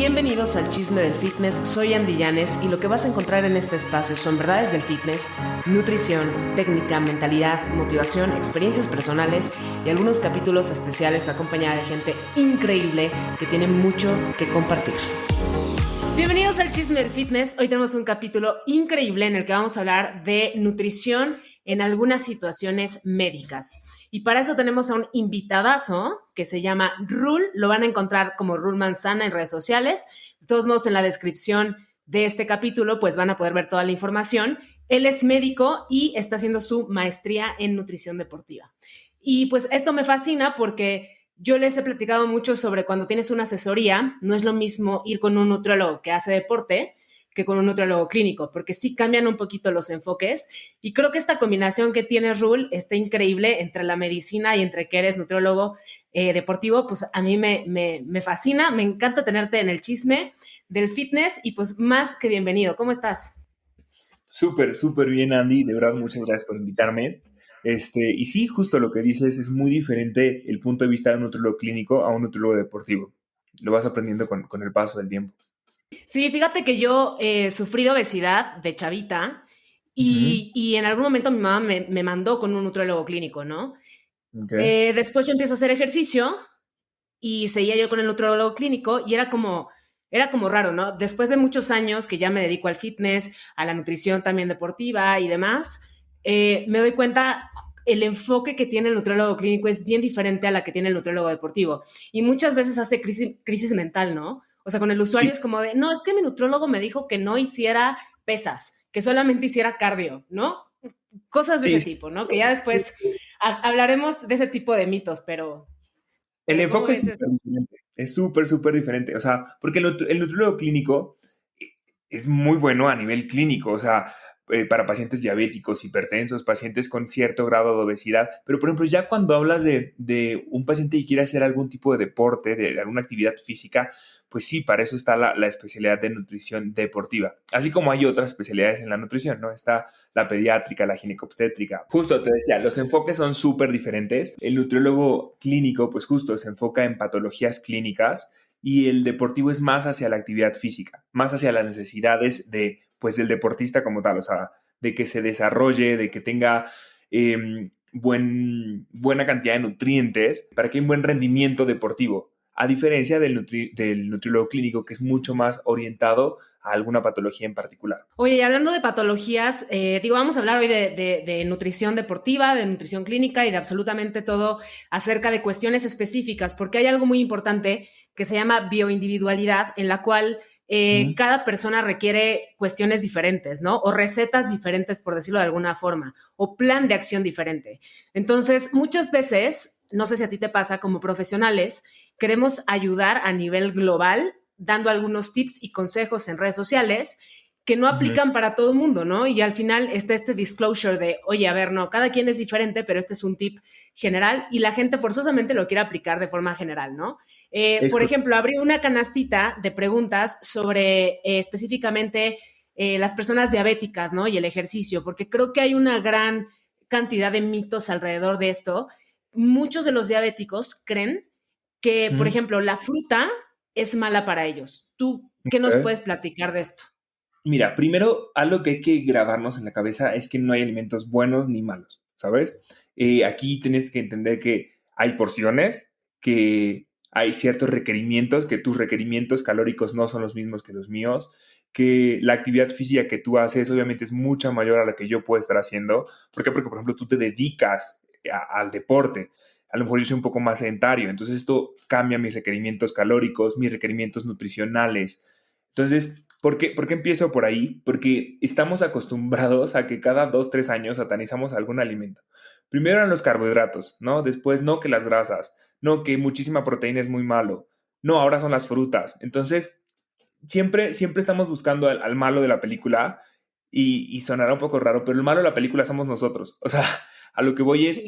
Bienvenidos al Chisme del Fitness, soy Andy Llanes y lo que vas a encontrar en este espacio son verdades del fitness, nutrición, técnica, mentalidad, motivación, experiencias personales y algunos capítulos especiales acompañada de gente increíble que tiene mucho que compartir. Bienvenidos al Chisme del Fitness, hoy tenemos un capítulo increíble en el que vamos a hablar de nutrición en algunas situaciones médicas. Y para eso tenemos a un invitadazo que se llama Rul. Lo van a encontrar como Rul Manzana en redes sociales. De todos modos, en la descripción de este capítulo, pues van a poder ver toda la información. Él es médico y está haciendo su maestría en nutrición deportiva. Y pues esto me fascina porque yo les he platicado mucho sobre cuando tienes una asesoría, no es lo mismo ir con un nutriólogo que hace deporte que con un nutriólogo clínico, porque sí cambian un poquito los enfoques y creo que esta combinación que tiene Rul está increíble entre la medicina y entre que eres nutriólogo deportivo, pues a mí me fascina, me encanta tenerte en el chisme del fitness y pues más que bienvenido. ¿Cómo estás? Súper bien, Andy. De verdad, muchas gracias por invitarme. Y sí, justo lo que dices, es muy diferente el punto de vista de un nutriólogo clínico a un nutriólogo deportivo. Lo vas aprendiendo con el paso del tiempo. Sí, fíjate que yo sufrí de obesidad de chavita Ujú. y en algún momento mi mamá me mandó con un nutriólogo clínico, ¿no? Ok. Después yo empiezo a hacer ejercicio y seguía yo con el nutriólogo clínico y era como raro, ¿no? Después de muchos años que ya me dedico al fitness, a la nutrición también deportiva y demás, me doy cuenta el enfoque que tiene el nutriólogo clínico es bien diferente a la que tiene el nutriólogo deportivo. Y muchas veces hace crisis mental, ¿no? O sea, con el usuario Sí, es como de, no, es que mi nutriólogo me dijo que no hiciera pesas, que solamente hiciera cardio, ¿no? Cosas de ese sí, tipo, ¿no? Que ya sí. después hablaremos de ese tipo de mitos, El pero ¿cómo enfoque es ves súper eso? diferente. Es súper diferente. O sea, porque el nutriólogo clínico es muy bueno a nivel clínico. O sea, para pacientes diabéticos, hipertensos, pacientes con cierto grado de obesidad. Pero, por ejemplo, ya cuando hablas de un paciente que quiere hacer algún tipo de deporte, de alguna actividad física, pues sí, para eso está la especialidad de nutrición deportiva. Así como hay otras especialidades en la nutrición, ¿no? Está la pediátrica, la ginecobstétrica. Justo te decía, los enfoques son súper diferentes. El nutriólogo clínico, pues justo se enfoca en patologías clínicas y el deportivo es más hacia la actividad física, más hacia las necesidades de, pues, del deportista como tal, o sea, de que se desarrolle, de que tenga buena cantidad de nutrientes para que haya un buen rendimiento deportivo, a diferencia del nutriólogo clínico, que es mucho más orientado a alguna patología en particular. Oye, y hablando de patologías, digo, vamos a hablar hoy de nutrición deportiva, de nutrición clínica y de absolutamente todo acerca de cuestiones específicas, porque hay algo muy importante que se llama bioindividualidad, en la cual Ujú. cada persona requiere cuestiones diferentes, ¿no? O recetas diferentes, por decirlo de alguna forma, o plan de acción diferente. Entonces, muchas veces, no sé si a ti te pasa, como profesionales, queremos ayudar a nivel global, dando algunos tips y consejos en redes sociales que no Ujú. aplican para todo el mundo, ¿no? Y al final está este disclosure de, oye, a ver, no, cada quien es diferente, pero este es un tip general y la gente forzosamente lo quiere aplicar de forma general, ¿no? Es Por correcto. ejemplo, abrí una canastita de preguntas sobre específicamente las personas diabéticas, ¿no? Y el ejercicio, porque creo que hay una gran cantidad de mitos alrededor de esto. Muchos de los diabéticos creen que, por Ujú. ejemplo, la fruta es mala para ellos. ¿Tú qué nos Ok. puedes platicar de esto? Mira, primero, algo que hay que grabarnos en la cabeza es que no hay alimentos buenos ni malos, ¿sabes? Aquí tienes que entender que hay porciones, que hay ciertos requerimientos, que tus requerimientos calóricos no son los mismos que los míos, que la actividad física que tú haces obviamente es mucha mayor a la que yo puedo estar haciendo. ¿Por qué? Porque, por ejemplo, tú te dedicas al deporte. A lo mejor yo soy un poco más sedentario, entonces esto cambia mis requerimientos calóricos, mis requerimientos nutricionales. Entonces, ¿por qué empiezo por ahí? Porque estamos acostumbrados a que cada 2, 3 años satanizamos algún alimento. Primero eran los carbohidratos, ¿no? Después, no, que las grasas, no, que muchísima proteína es muy malo, no, ahora son las frutas. Entonces, siempre estamos buscando al malo de la película y sonará un poco raro, pero el malo de la película somos nosotros. O sea, a lo que voy es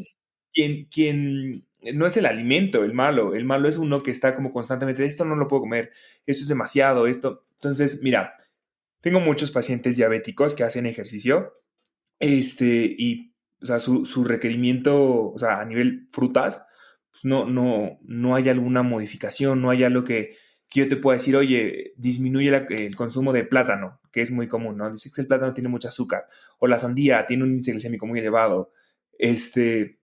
Sí. quien no es el malo es uno que está como constantemente, esto no lo puedo comer, esto es demasiado, esto. Entonces, mira, tengo muchos pacientes diabéticos que hacen ejercicio, y, o sea, su requerimiento, o sea, a nivel frutas, pues no hay alguna modificación, no hay algo que yo te pueda decir, oye, disminuye el consumo de plátano, que es muy común, ¿no? Dice que el plátano tiene mucho azúcar, o la sandía tiene un índice glicémico muy elevado.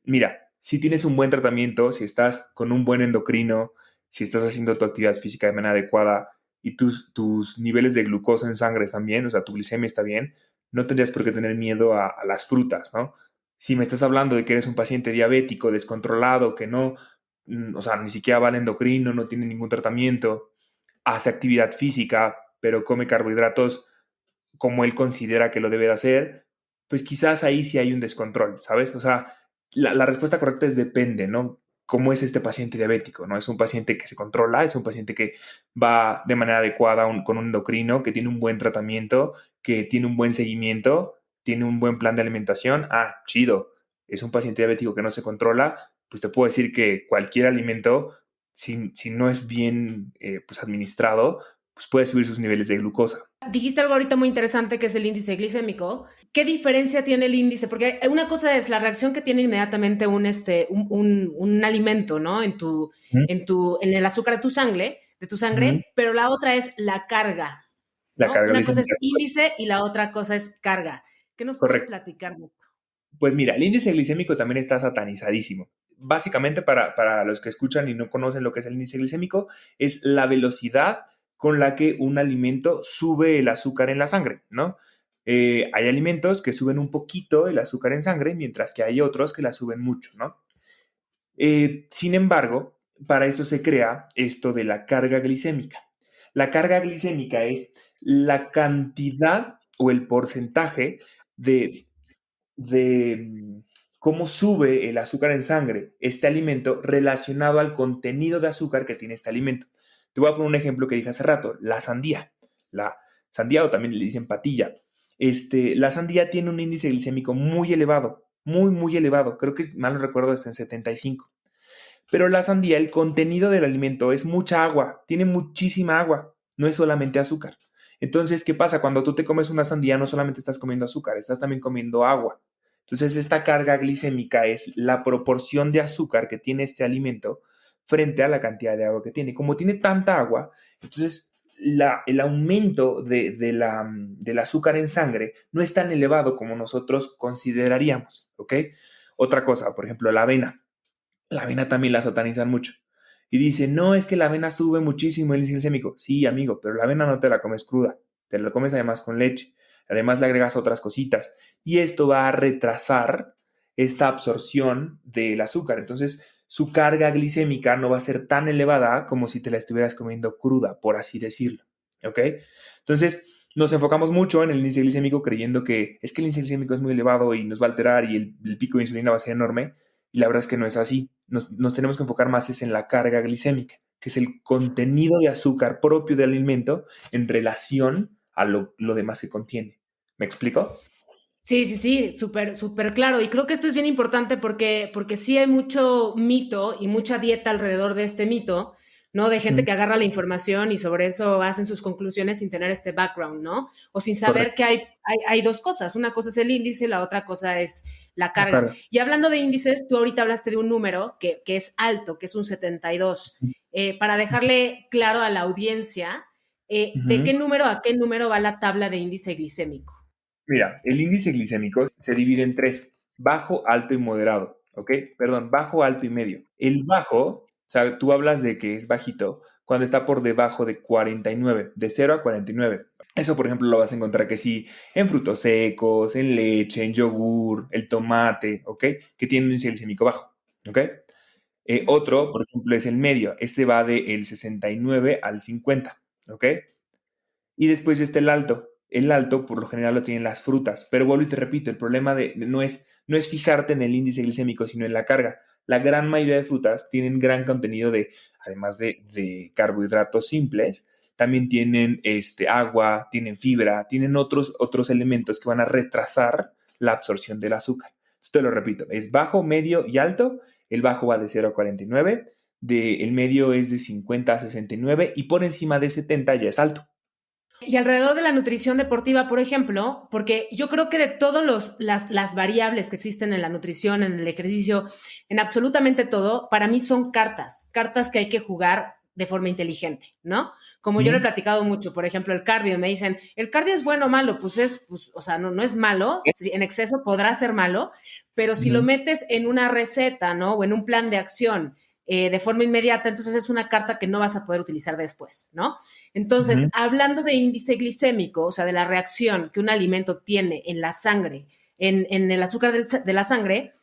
Mira, si tienes un buen tratamiento, si estás con un buen endocrino, si estás haciendo tu actividad física de manera adecuada y tus niveles de glucosa en sangre están bien, o sea, tu glicemia está bien, no tendrías por qué tener miedo a las frutas, ¿no? Si me estás hablando de que eres un paciente diabético, descontrolado, que no, o sea, ni siquiera va al endocrino, no tiene ningún tratamiento, hace actividad física, pero come carbohidratos como él considera que lo debe de hacer, pues quizás ahí sí hay un descontrol, ¿sabes? O sea, la respuesta correcta es depende, ¿no? ¿Cómo es este paciente diabético? ¿No? ¿Es un paciente que se controla? ¿Es un paciente que va de manera adecuada con un endocrino, que tiene un buen tratamiento, que tiene un buen seguimiento, tiene un buen plan de alimentación? Ah, chido. ¿Es un paciente diabético que no se controla? Pues te puedo decir que cualquier alimento, si no es bien pues administrado, pues puede subir sus niveles de glucosa. Dijiste algo ahorita muy interesante que es el índice glicémico. ¿Qué diferencia tiene el índice? Porque una cosa es la reacción que tiene inmediatamente un alimento, ¿no? En el azúcar de tu Ujú. sangre, pero la otra es la carga, La ¿no? carga Una cosa es glicémica. índice y la otra cosa es carga. ¿Qué nos puedes Correcto. platicar de esto? Pues mira, el índice glicémico también está satanizadísimo. Básicamente, para los que escuchan y no conocen lo que es el índice glicémico, es la velocidad con la que un alimento sube el azúcar en la sangre, ¿no? Hay alimentos que suben un poquito el azúcar en sangre, mientras que hay otros que la suben mucho, ¿no? Sin embargo, para esto se crea esto de la carga glicémica. La carga glicémica es la cantidad o el porcentaje de cómo sube el azúcar en sangre este alimento relacionado al contenido de azúcar que tiene este alimento. Te voy a poner un ejemplo que dije hace rato, la sandía. La sandía o también le dicen patilla. La sandía tiene un índice glicémico muy elevado, muy, muy elevado. Creo que, mal no recuerdo, está en 75. Pero la sandía, el contenido del alimento es mucha agua, tiene muchísima agua, no es solamente azúcar. Entonces, ¿qué pasa? Cuando tú te comes una sandía, no solamente estás comiendo azúcar, estás también comiendo agua. Entonces, esta carga glicémica es la proporción de azúcar que tiene este alimento frente a la cantidad de agua que tiene. Como tiene tanta agua, entonces el aumento del azúcar en sangre no es tan elevado como nosotros consideraríamos, ¿ok? Otra cosa, por ejemplo, la avena también la satanizan mucho. Y dicen, no, es que la avena sube muchísimo el índice glicémico. Sí, amigo, pero la avena no te la comes cruda, te la comes además con leche. Además le agregas otras cositas. Y esto va a retrasar esta absorción del azúcar. Entonces, su carga glicémica no va a ser tan elevada como si te la estuvieras comiendo cruda, por así decirlo. ¿Ok? Entonces, nos enfocamos mucho en el índice glicémico creyendo que es que el índice glicémico es muy elevado y nos va a alterar y el pico de insulina va a ser enorme. Y la verdad es que no es así. Nos tenemos que enfocar más es en la carga glicémica, que es el contenido de azúcar propio del alimento en relación a lo demás que contiene. ¿Me explico? Sí, sí, sí, súper, súper claro. Y creo que esto es bien importante porque sí hay mucho mito y mucha dieta alrededor de este mito, ¿no? De gente Mm, que agarra la información y sobre eso hacen sus conclusiones sin tener este background, ¿no? O sin saber que correcto. hay dos cosas. Una cosa es el índice, la otra cosa es la La carga. carga. Y hablando de índices, tú ahorita hablaste de un número que es alto, que es un 72. Para dejarle claro a la audiencia, ¿de Ujú. qué número a qué número va la tabla de índice glicémico? Mira, el índice glicémico se divide en tres: bajo, alto y moderado. ¿Ok? Perdón, bajo, alto y medio. El bajo, o sea, tú hablas de que es bajito cuando está por debajo de 49, de 0 a 49. Eso, por ejemplo, lo vas a encontrar que sí en frutos secos, en leche, en yogur, el tomate, ¿ok? Que tiene un índice glicémico bajo, ¿ok? Otro, por ejemplo, es el medio. Este va del 69 al 50, ¿ok? Y después está el alto. El alto, por lo general, lo tienen las frutas. Pero vuelvo y te repito, el problema no es fijarte en el índice glicémico, sino en la carga. La gran mayoría de frutas tienen gran contenido además de carbohidratos simples, también tienen agua, tienen fibra, tienen otros elementos que van a retrasar la absorción del azúcar. Esto te lo repito, es bajo, medio y alto. El bajo va de 0 a 49, el medio es de 50 a 69 y por encima de 70 ya es alto. Y alrededor de la nutrición deportiva, por ejemplo, porque yo creo que de todas las variables que existen en la nutrición, en el ejercicio, en absolutamente todo, para mí son cartas que hay que jugar de forma inteligente, ¿no? Como yo lo he Ujú. platicado mucho, por ejemplo, el cardio, me dicen, ¿el cardio es bueno o malo? Pues, o sea, no es malo, si en exceso podrá ser malo, pero si lo Ujú. metes en una receta, ¿no? O en un plan de acción de forma inmediata, entonces es una carta que no vas a poder utilizar después, ¿no? Entonces, Ujú. hablando de índice glicémico, o sea, de la reacción que un alimento tiene en la sangre, en el azúcar de la sangre,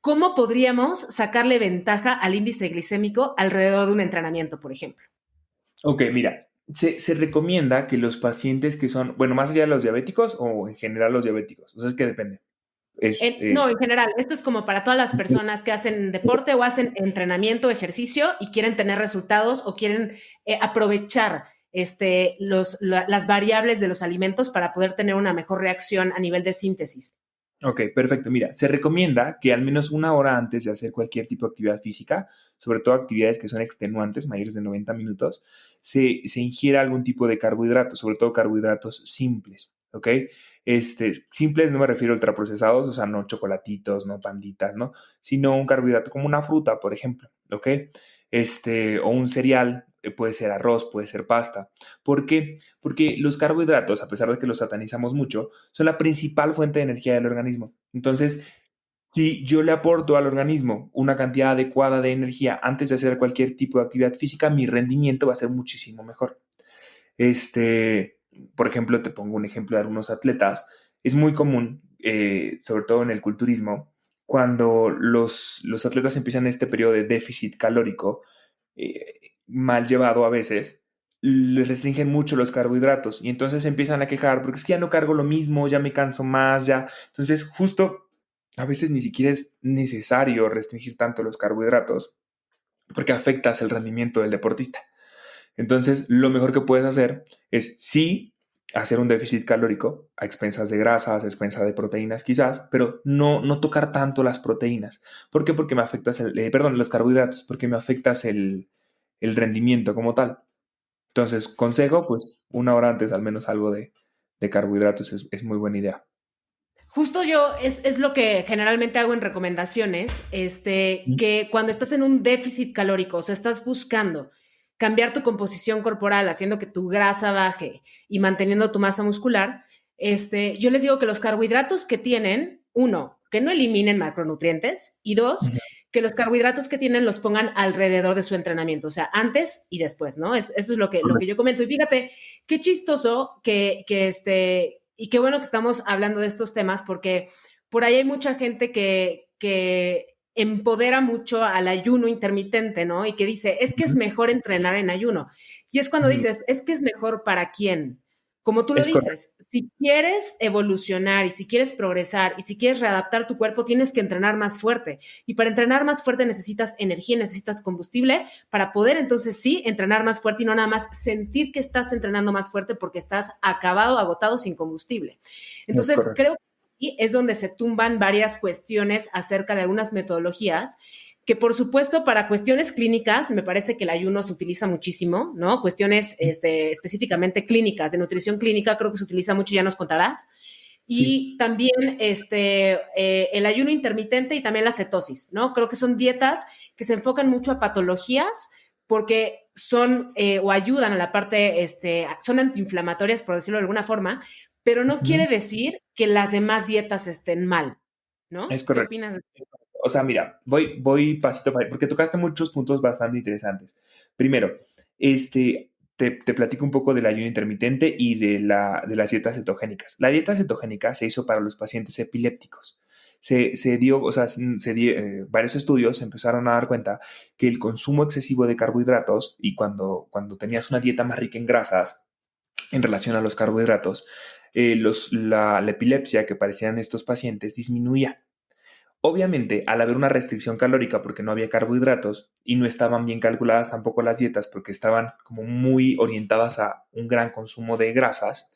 ¿cómo podríamos sacarle ventaja al índice glicémico alrededor de un entrenamiento, por ejemplo? Ok, mira, se recomienda que los pacientes que son, bueno, más allá de los diabéticos o en general los diabéticos, o sea, es que depende. Es, No, en general, esto es como para todas las personas que hacen deporte o hacen entrenamiento, ejercicio y quieren tener resultados o quieren aprovechar las variables de los alimentos para poder tener una mejor reacción a nivel de síntesis. Ok, perfecto. Mira, se recomienda que al menos una hora antes de hacer cualquier tipo de actividad física, sobre todo actividades que son extenuantes, mayores de 90 minutos, se ingiera algún tipo de carbohidratos, sobre todo carbohidratos simples, ¿ok? Simples no me refiero a ultraprocesados, o sea, no chocolatitos, no panditas, ¿no? Sino un carbohidrato como una fruta, por ejemplo, ¿ok? O un cereal, puede ser arroz, puede ser pasta. ¿Por qué? Porque los carbohidratos, a pesar de que los satanizamos mucho, son la principal fuente de energía del organismo. Entonces, si yo le aporto al organismo una cantidad adecuada de energía antes de hacer cualquier tipo de actividad física, mi rendimiento va a ser muchísimo mejor. Este, por ejemplo, te pongo un ejemplo de algunos atletas. Es muy común, sobre todo en el culturismo, cuando los atletas empiezan este periodo de déficit calórico, mal llevado a veces, les restringen mucho los carbohidratos y entonces empiezan a quejar porque es que ya no cargo lo mismo, ya me canso más, ya. Entonces, justo a veces ni siquiera es necesario restringir tanto los carbohidratos porque afectas el rendimiento del deportista. Entonces, lo mejor que puedes hacer es sí hacer un déficit calórico a expensas de grasas, a expensas de proteínas quizás, pero no tocar tanto las proteínas. ¿Por qué? Porque me afectas perdón, los carbohidratos, porque me afectas el rendimiento como tal. Entonces, consejo, pues una hora antes al menos algo de carbohidratos es muy buena idea. Justo yo es lo que generalmente hago en recomendaciones, que cuando estás en un déficit calórico, o sea, estás buscando cambiar tu composición corporal, haciendo que tu grasa baje y manteniendo tu masa muscular, yo les digo que los carbohidratos que tienen, uno, que no eliminen macronutrientes y dos, Ujú. que los carbohidratos que tienen los pongan alrededor de su entrenamiento, o sea, antes y después, ¿no? Eso es lo que yo comento. Y fíjate, qué chistoso y qué bueno que estamos hablando de estos temas porque por ahí hay mucha gente que empodera mucho al ayuno intermitente, ¿no? Y que dice, es que es Ujú. mejor entrenar en ayuno. Y es cuando Ujú. dices, es que es mejor para quién. Como tú lo Es correcto. dices, si quieres evolucionar y si quieres progresar y si quieres readaptar tu cuerpo, tienes que entrenar más fuerte. Y para entrenar más fuerte necesitas energía, necesitas combustible para poder entonces sí entrenar más fuerte y no nada más sentir que estás entrenando más fuerte porque estás acabado, agotado, sin combustible. Es Entonces, correcto. creo que aquí es donde se tumban varias cuestiones acerca de algunas metodologías que por supuesto para cuestiones clínicas me parece que el ayuno se utiliza muchísimo, ¿no? Cuestiones específicamente clínicas, de nutrición clínica creo que se utiliza mucho, ya nos contarás. Sí. Y también el ayuno intermitente y también la cetosis, ¿no? Creo que son dietas que se enfocan mucho a patologías porque son o ayudan a la parte, son antiinflamatorias, por decirlo de alguna forma, pero no Ujú. quiere decir que las demás dietas estén mal, Es ¿no? ¿Qué correcto. opinas? Es correcto. O sea, mira, voy pasito a pasito, porque tocaste muchos puntos bastante interesantes. Primero, te platico un poco del ayuno intermitente y de las dietas cetogénicas. La dieta cetogénica se hizo para los pacientes epilépticos. Se dio, o sea, varios estudios se empezaron a dar cuenta que el consumo excesivo de carbohidratos y cuando tenías una dieta más rica en grasas en relación a los carbohidratos, la epilepsia que parecían estos pacientes disminuía. Obviamente, al haber una restricción calórica porque no había carbohidratos y no estaban bien calculadas tampoco las dietas porque estaban como muy orientadas a un gran consumo de grasas,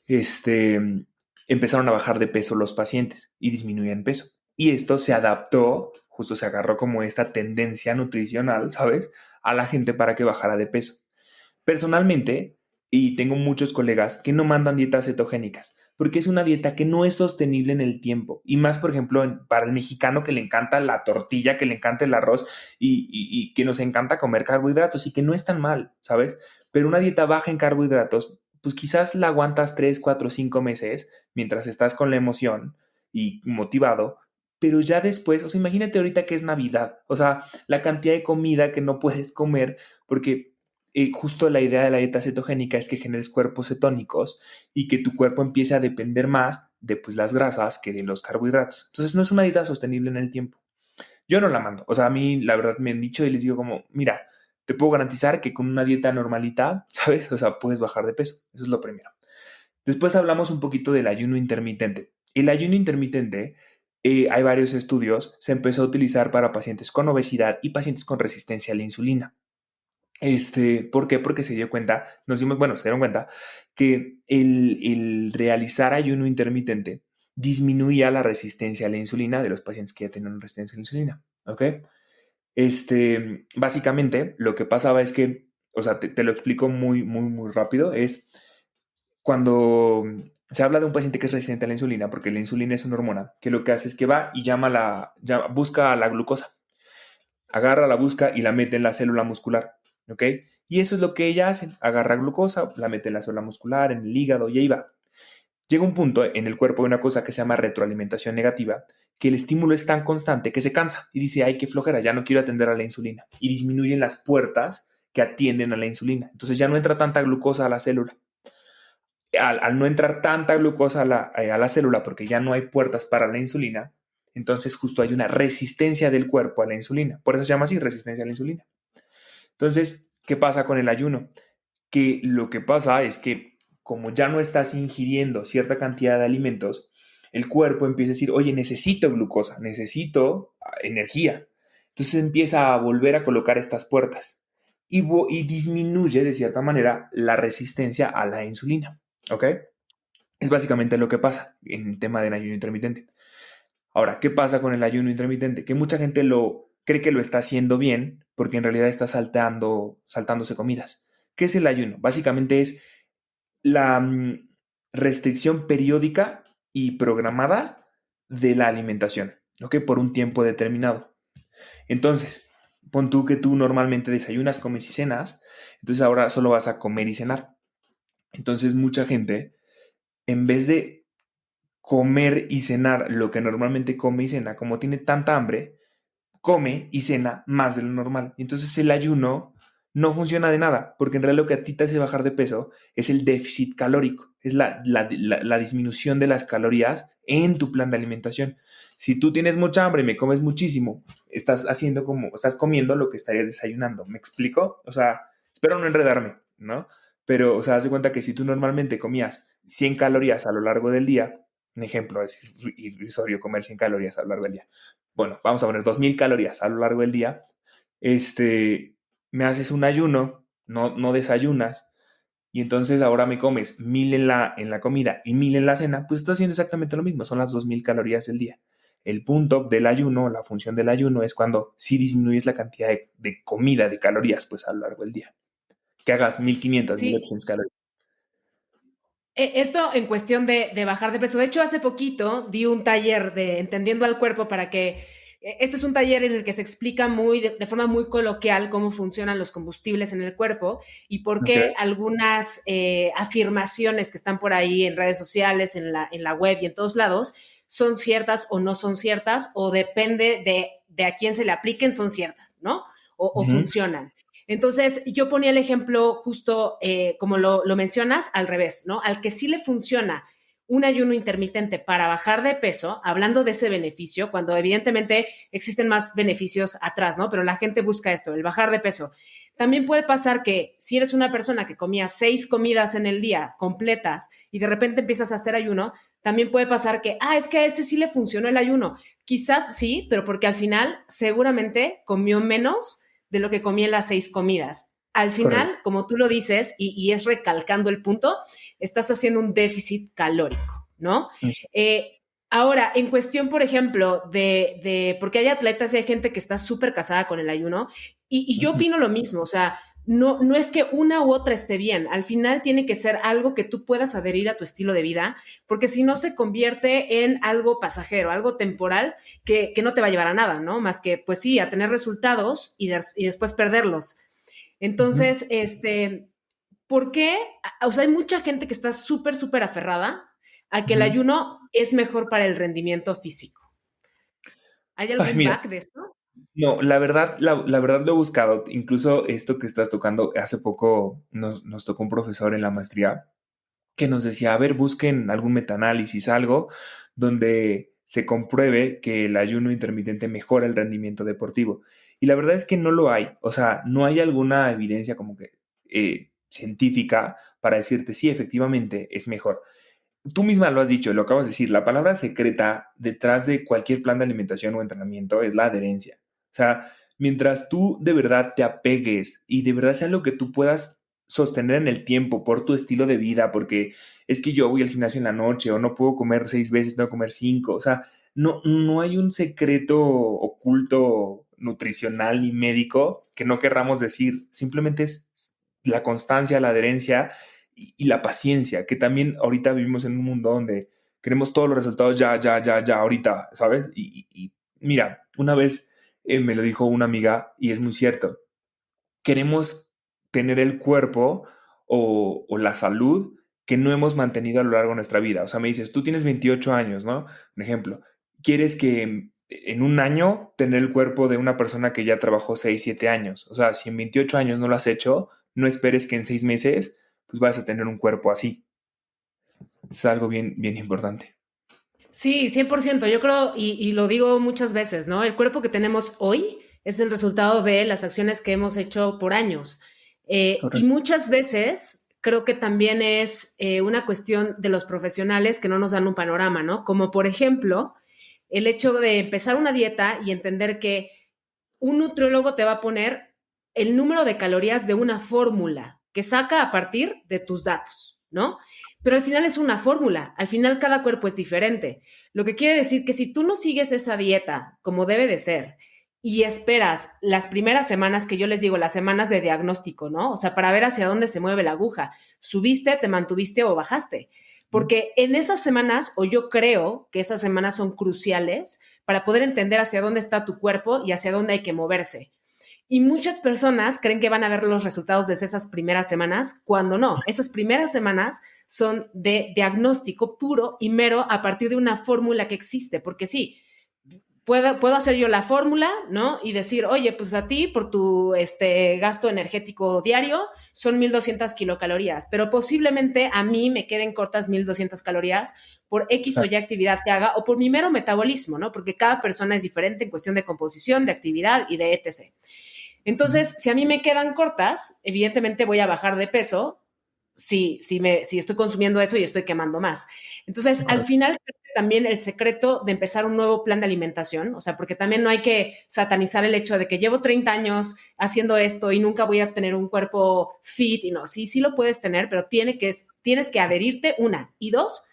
este, empezaron a bajar de peso los pacientes y disminuían peso. Y esto se adaptó, justo se agarró como esta tendencia nutricional, ¿sabes? A la gente para que bajara de peso. Personalmente, y tengo muchos colegas que no mandan dietas cetogénicas, porque es una dieta que no es sostenible en el tiempo. Y más, por ejemplo, para el mexicano que le encanta la tortilla, que le encanta el arroz y que nos encanta comer carbohidratos y que no es tan mal, ¿sabes? Pero una dieta baja en carbohidratos, pues quizás la aguantas 3, 4, 5 meses mientras estás con la emoción y motivado. Pero ya después, o sea, imagínate ahorita que es Navidad, o sea, la cantidad de comida que no puedes comer porque justo la idea de la dieta cetogénica es que generes cuerpos cetónicos y que tu cuerpo empiece a depender más de pues, las grasas que de los carbohidratos. Entonces no es una dieta sostenible en el tiempo. Yo no la mando. O sea, a mí la verdad me han dicho y les digo como, mira, te puedo garantizar que con una dieta normalita, ¿sabes? O sea, puedes bajar de peso. Eso es lo primero. Después hablamos un poquito del ayuno intermitente. El ayuno intermitente, hay varios estudios, se empezó a utilizar para pacientes con obesidad y pacientes con resistencia a la insulina. ¿Por qué? Porque se dio cuenta, se dieron cuenta que el realizar ayuno intermitente disminuía la resistencia a la insulina de los pacientes que ya tenían resistencia a la insulina, ¿ok? Básicamente lo que pasaba es que, o sea, te lo explico muy rápido, es cuando se habla de un paciente que es resistente a la insulina, porque la insulina es una hormona, que lo que hace es que va y busca la glucosa, agarra, la busca y la mete en la célula muscular, ¿ok? Y eso es lo que ella hace, agarra glucosa, la mete en la célula muscular, en el hígado y ahí va. Llega un punto en el cuerpo de una cosa que se llama retroalimentación negativa, que el estímulo es tan constante que se cansa y dice, ay, qué flojera, ya no quiero atender a la insulina. Y disminuyen las puertas que atienden a la insulina. Entonces ya no entra tanta glucosa a la célula. Al no entrar tanta glucosa a la célula porque ya no hay puertas para la insulina, entonces justo hay una resistencia del cuerpo a la insulina. Por eso se llama así, resistencia a la insulina. Entonces, ¿qué pasa con el ayuno? Que lo que pasa es que como ya no estás ingiriendo cierta cantidad de alimentos, el cuerpo empieza a decir, oye, necesito glucosa, necesito energía. Entonces empieza a volver a colocar estas puertas y disminuye de cierta manera la resistencia a la insulina. ¿Ok? Es básicamente lo que pasa en el tema del ayuno intermitente. Ahora, ¿qué pasa con el ayuno intermitente? Que mucha gente lo cree que lo está haciendo bien porque en realidad está saltándose comidas. ¿Qué es el ayuno? Básicamente es la restricción periódica y programada de la alimentación, ¿ok? Por un tiempo determinado. Entonces, pon tú que tú normalmente desayunas, comes y cenas, entonces ahora solo vas a comer y cenar. Entonces, mucha gente, en vez de comer y cenar lo que normalmente come y cena, como tiene tanta hambre, come y cena más de lo normal. Entonces el ayuno no funciona de nada, porque en realidad lo que a ti te hace bajar de peso es el déficit calórico, es la disminución de las calorías en tu plan de alimentación. Si tú tienes mucha hambre y me comes muchísimo, estás comiendo lo que estarías desayunando. ¿Me explico? O sea, espero no enredarme, ¿no? Pero, o sea, haz de cuenta que si tú normalmente comías 100 calorías a lo largo del día, un ejemplo, es irrisorio comer 100 calorías a lo largo del día. Bueno, vamos a poner 2000 calorías a lo largo del día. Me haces un ayuno, no desayunas, y entonces ahora me comes 1000 en la comida y 1000 en la cena, pues estás haciendo exactamente lo mismo, son las 2000 calorías del día. El punto del ayuno, la función del ayuno es cuando sí disminuyes la cantidad de comida, de calorías, pues a lo largo del día. Que hagas 1500, Sí, 1800 calorías. esto en cuestión de bajar de peso. De hecho, hace poquito di un taller de Entendiendo al Cuerpo para que... Este es un taller en el que se explica de forma muy coloquial cómo funcionan los combustibles en el cuerpo y por Ok, qué algunas afirmaciones que están por ahí en redes sociales, en la web y en todos lados, son ciertas o no son ciertas, o depende de a quién se le apliquen, son ciertas, ¿no? O ujú, funcionan. Entonces, yo ponía el ejemplo justo como lo mencionas, al revés, ¿no? Al que sí le funciona un ayuno intermitente para bajar de peso, hablando de ese beneficio, cuando evidentemente existen más beneficios atrás, ¿no? Pero la gente busca esto, el bajar de peso. También puede pasar que si eres una persona que comía 6 comidas en el día completas y de repente empiezas a hacer ayuno, también puede pasar que, es que a ese sí le funcionó el ayuno. Quizás sí, pero porque al final seguramente comió menos de lo que comí en las 6 comidas. Al correcto. final, como tú lo dices, y es recalcando el punto, estás haciendo un déficit calórico, ¿no? Exacto. Ahora, en cuestión, por ejemplo, porque hay atletas y hay gente que está súper casada con el ayuno, y yo Ujú, opino lo mismo, o sea, no es que una u otra esté bien, al final tiene que ser algo que tú puedas adherir a tu estilo de vida, porque si no se convierte en algo pasajero, algo temporal que no te va a llevar a nada, ¿no? Más que, pues sí, a tener resultados y después perderlos. Ujú. Entonces, ¿por qué? O sea, hay mucha gente que está súper, súper aferrada a que el Ujú. ayuno es mejor para el rendimiento físico. ¿Hay Ay, algún mira, back de esto? no, la verdad lo he buscado. Incluso esto que estás tocando, hace poco nos tocó un profesor en la maestría que nos decía, a ver, busquen algún metaanálisis, algo donde se compruebe que el ayuno intermitente mejora el rendimiento deportivo. Y la verdad es que no lo hay. O sea, no hay alguna evidencia como que científica para decirte, sí, efectivamente es mejor. Tú misma lo has dicho, lo acabas de decir, la palabra secreta detrás de cualquier plan de alimentación o entrenamiento es la adherencia. O sea, mientras tú de verdad te apegues y de verdad sea lo que tú puedas sostener en el tiempo por tu estilo de vida, porque es que yo voy al gimnasio en la noche o no puedo comer 6 veces, tengo que comer cinco. O sea, no hay un secreto oculto nutricional ni médico que no querramos decir. Simplemente es la constancia, la adherencia y la paciencia, que también ahorita vivimos en un mundo donde queremos todos los resultados ya, ya, ya, ya, ahorita, ¿sabes? Y mira, una vez me lo dijo una amiga y es muy cierto, queremos tener el cuerpo o la salud que no hemos mantenido a lo largo de nuestra vida. O sea, me dices, tú tienes 28 años, ¿no? Un ejemplo, quieres que en un año tener el cuerpo de una persona que ya trabajó 6 7 años. O sea, si en 28 años no lo has hecho, no esperes que en 6 meses pues vas a tener un cuerpo así. Es algo bien, bien importante. Sí, 100%. Yo creo, y lo digo muchas veces, ¿no? El cuerpo que tenemos hoy es el resultado de las acciones que hemos hecho por años. Y Correcto. muchas veces creo que también es una cuestión de los profesionales que no nos dan un panorama, ¿no? Como por ejemplo, el hecho de empezar una dieta y entender que un nutriólogo te va a poner el número de calorías de una fórmula que saca a partir de tus datos, ¿no? Pero al final es una fórmula, al final cada cuerpo es diferente. Lo que quiere decir que si tú no sigues esa dieta como debe de ser y esperas las primeras semanas, que yo les digo, las semanas de diagnóstico, ¿no? O sea, para ver hacia dónde se mueve la aguja, subiste, te mantuviste o bajaste. Porque en esas semanas, o yo creo que esas semanas son cruciales para poder entender hacia dónde está tu cuerpo y hacia dónde hay que moverse. Y muchas personas creen que van a ver los resultados desde esas primeras semanas, cuando no. Esas primeras semanas son de diagnóstico puro y mero a partir de una fórmula que existe, porque sí, puedo hacer yo la fórmula, ¿no? Y decir, oye, pues a ti por tu gasto energético diario son 1200 kilocalorías, pero posiblemente a mí me queden cortas 1200 calorías por X o Y Exacto. actividad que haga o por mi mero metabolismo, ¿no? Porque cada persona es diferente en cuestión de composición, de actividad y de etc. Ujú. Entonces, si a mí me quedan cortas, evidentemente voy a bajar de peso si estoy consumiendo eso y estoy quemando más. Entonces, al Correcto. final, también el secreto de empezar un nuevo plan de alimentación, o sea, porque también no hay que satanizar el hecho de que llevo 30 años haciendo esto y nunca voy a tener un cuerpo fit y no, sí, sí lo puedes tener, pero tienes que adherirte, una, y dos,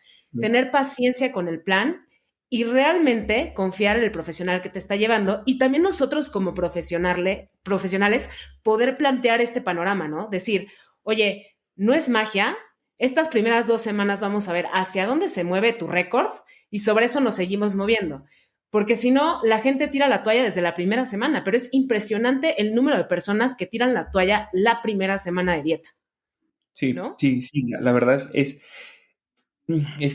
tener paciencia con el plan y realmente confiar en el profesional que te está llevando y también nosotros como profesionales poder plantear este panorama, ¿no? Decir, oye, no es magia, estas primeras 2 semanas vamos a ver hacia dónde se mueve tu récord y sobre eso nos seguimos moviendo. Porque si no, la gente tira la toalla desde la primera semana, pero es impresionante el número de personas que tiran la toalla la primera semana de dieta, Sí, ¿no? sí, sí, la verdad es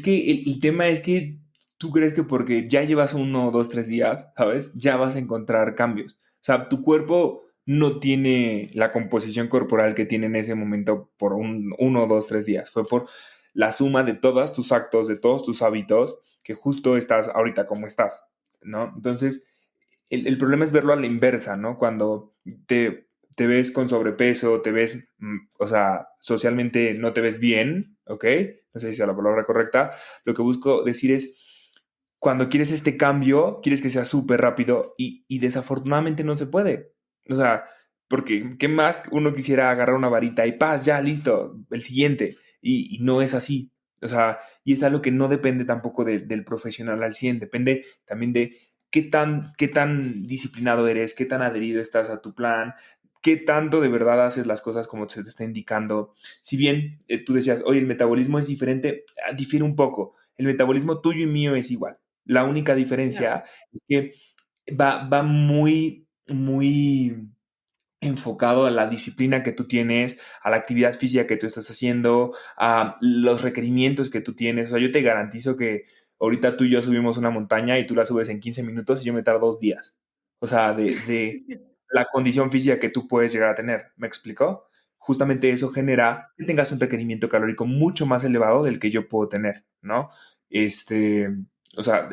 que el tema es que tú crees que porque ya llevas 1, 2, 3 días, ¿sabes? Ya vas a encontrar cambios. O sea, tu cuerpo no tiene la composición corporal que tiene en ese momento por 1, 2, 3 días. Fue por la suma de todos tus actos, de todos tus hábitos, que justo estás ahorita como estás, ¿no? Entonces, el problema es verlo a la inversa, ¿no? Cuando te ves con sobrepeso, te ves, o sea, socialmente no te ves bien, ¿ok? No sé si sea la palabra correcta. Lo que busco decir es, cuando quieres este cambio, quieres que sea súper rápido y desafortunadamente no se puede. O sea, porque ¿qué más uno quisiera agarrar una varita y paz, ya, listo, el siguiente? Y no es así. O sea, y es algo que no depende tampoco del profesional al 100, depende también de qué tan disciplinado eres, qué tan adherido estás a tu plan, qué tanto de verdad haces las cosas como se te está indicando. Si bien tú decías, oye, el metabolismo es diferente, difiere un poco. El metabolismo tuyo y mío es igual. La única Claro. diferencia es que va muy, muy enfocado a la disciplina que tú tienes, a la actividad física que tú estás haciendo, a los requerimientos que tú tienes. O sea, yo te garantizo que ahorita tú y yo subimos una montaña y tú la subes en 15 minutos y yo me tardo 2 días. O sea, de la condición física que tú puedes llegar a tener. ¿Me explicó? Justamente eso genera que tengas un requerimiento calórico mucho más elevado del que yo puedo tener, ¿no? Este, o sea,